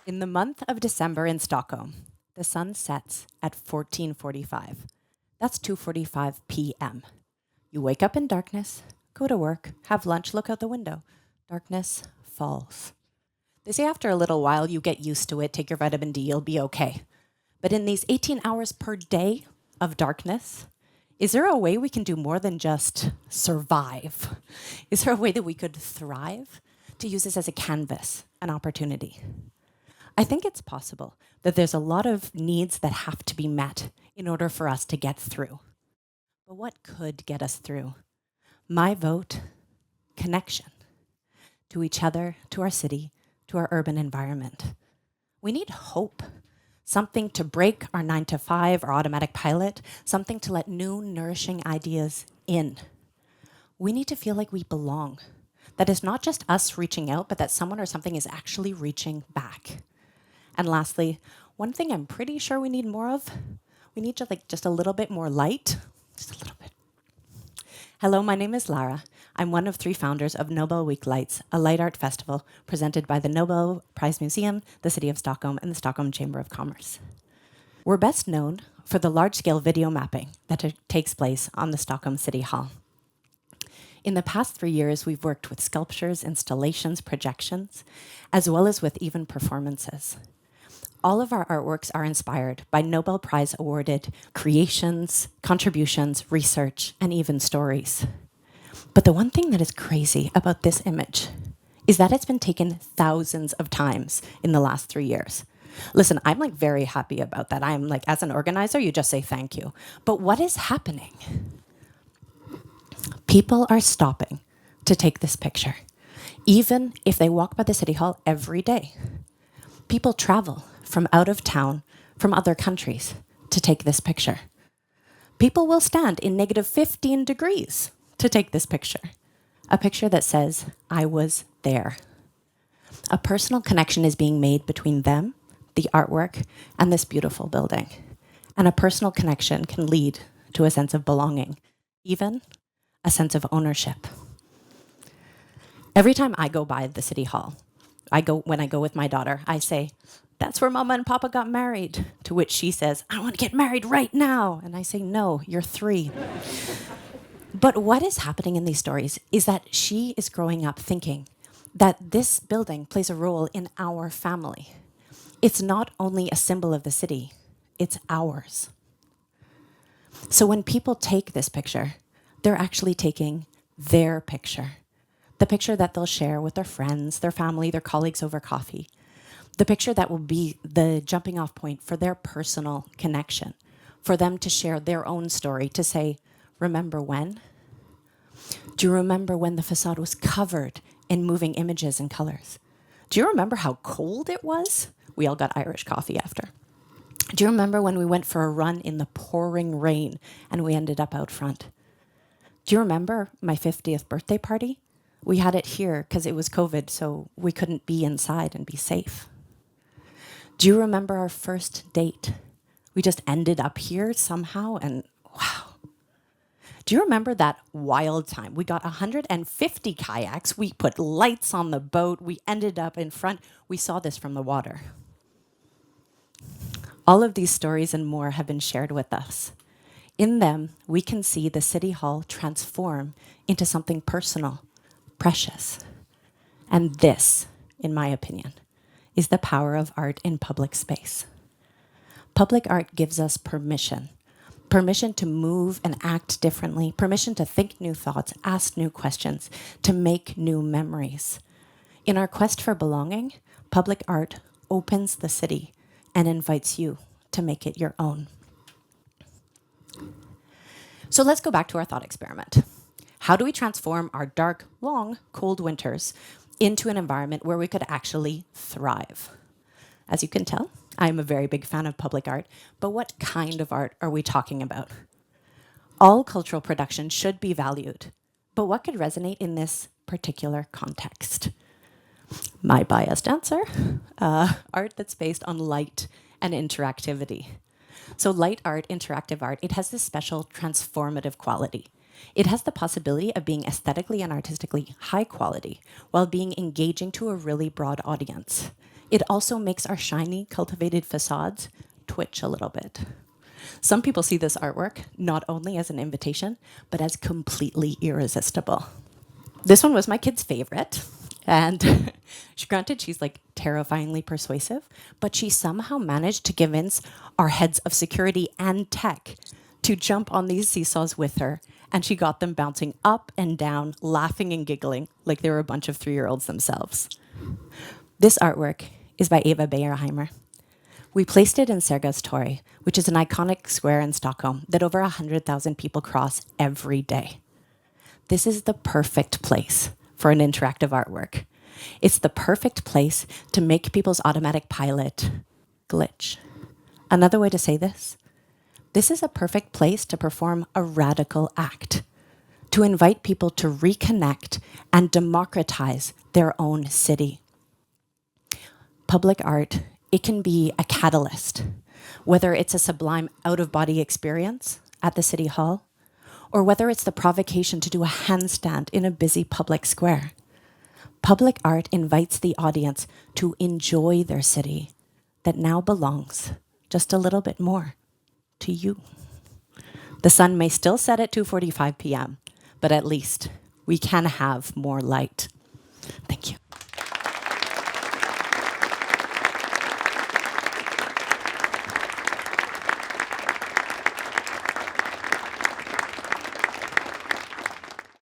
In the month of December in Stockholm, the sun sets at 14:45. That's 2:45 p.m. You wake up in darkness, go to work, have lunch, look out the window. Darkness falls. They say after a little while, you get used to it, take your vitamin D, you'll be okay. But in these 18 hours per day of darkness, is there a way we can do more than just survive? Is there a way that we could thrive? To use this as a canvas, an opportunity. I think it's possible that there's a lot of needs that have to be met in order for us to get through. But what could get us through? My vote, connection to each other, to our city, to our urban environment. We need hope, something to break our 9-to-5 or automatic pilot, something to let new, nourishing ideas in. We need to feel like we belong, that it's not just us reaching out, but that someone or something is actually reaching back. And lastly, one thing I'm pretty sure we need more of, we need just a little bit more light, just a little bit. Hello, my name is Lara. I'm one of 3 founders of Nobel Week Lights, a light art festival presented by the Nobel Prize Museum, the City of Stockholm, and the Stockholm Chamber of Commerce. We're best known for the large-scale video mapping that takes place on the Stockholm City Hall. In the past 3 years, we've worked with sculptures, installations, projections, as well as with even performances. All of our artworks are inspired by Nobel Prize awarded creations, contributions, research, and even stories. But the one thing that is crazy about this image is that it's been taken thousands of times in the last 3 years. Listen, I'm very happy about that. I'm as an organizer, you just say thank you. But what is happening? People are stopping to take this picture, even if they walk by the City Hall every day. People travel from out of town, from other countries, to take this picture. People will stand in -15 degrees to take this picture. A picture that says, I was there. A personal connection is being made between them, the artwork, and this beautiful building. And a personal connection can lead to a sense of belonging, even a sense of ownership. Every time I go by the City Hall, when I go with my daughter, I say, that's where Mama and Papa got married. To which she says, I want to get married right now. And I say, no, you're 3. But what is happening in these stories is that she is growing up thinking that this building plays a role in our family. It's not only a symbol of the city, it's ours. So when people take this picture, they're actually taking their picture. The picture that they'll share with their friends, their family, their colleagues over coffee. The picture that will be the jumping off point for their personal connection, for them to share their own story, to say, remember when? Do you remember when the facade was covered in moving images and colors? Do you remember how cold it was? We all got Irish coffee after. Do you remember when we went for a run in the pouring rain and we ended up out front? Do you remember my 50th birthday party? We had it here because it was COVID, so we couldn't be inside and be safe. Do you remember our first date? We just ended up here somehow, and wow. Do you remember that wild time? We got 150 kayaks, we put lights on the boat, we ended up in front, we saw this from the water. All of these stories and more have been shared with us. In them, we can see the City Hall transform into something personal, precious. And this, in my opinion, is the power of art in public space. Public art gives us permission to move and act differently, permission to think new thoughts, ask new questions, to make new memories. In our quest for belonging, public art opens the city and invites you to make it your own. So let's go back to our thought experiment. How do we transform our dark, long, cold winters into an environment where we could actually thrive? As you can tell, I'm a very big fan of public art, but what kind of art are we talking about? All cultural production should be valued, but what could resonate in this particular context? My biased answer, art that's based on light and interactivity. So light art, interactive art, it has this special transformative quality. It has the possibility of being aesthetically and artistically high quality while being engaging to a really broad audience. It also makes our shiny, cultivated facades twitch a little bit. Some people see this artwork not only as an invitation, but as completely irresistible. This one was my kid's favorite. And granted, she's like terrifyingly persuasive, but she somehow managed to convince our heads of security and tech to jump on these seesaws with her. And she got them bouncing up and down, laughing and giggling like they were a bunch of 3-year-olds themselves. This artwork is by Eva Bejerheimer. We placed it in Sergels Torg, which is an iconic square in Stockholm that over 100,000 people cross every day. This is the perfect place for an interactive artwork. It's the perfect place to make people's automatic pilot glitch. Another way to say this is a perfect place to perform a radical act, to invite people to reconnect and democratize their own city. Public art, it can be a catalyst, whether it's a sublime out-of-body experience at the City Hall, or whether it's the provocation to do a handstand in a busy public square. Public art invites the audience to enjoy their city that now belongs just a little bit more to you. The sun may still set at 2:45 p.m., but at least we can have more light. Thank you.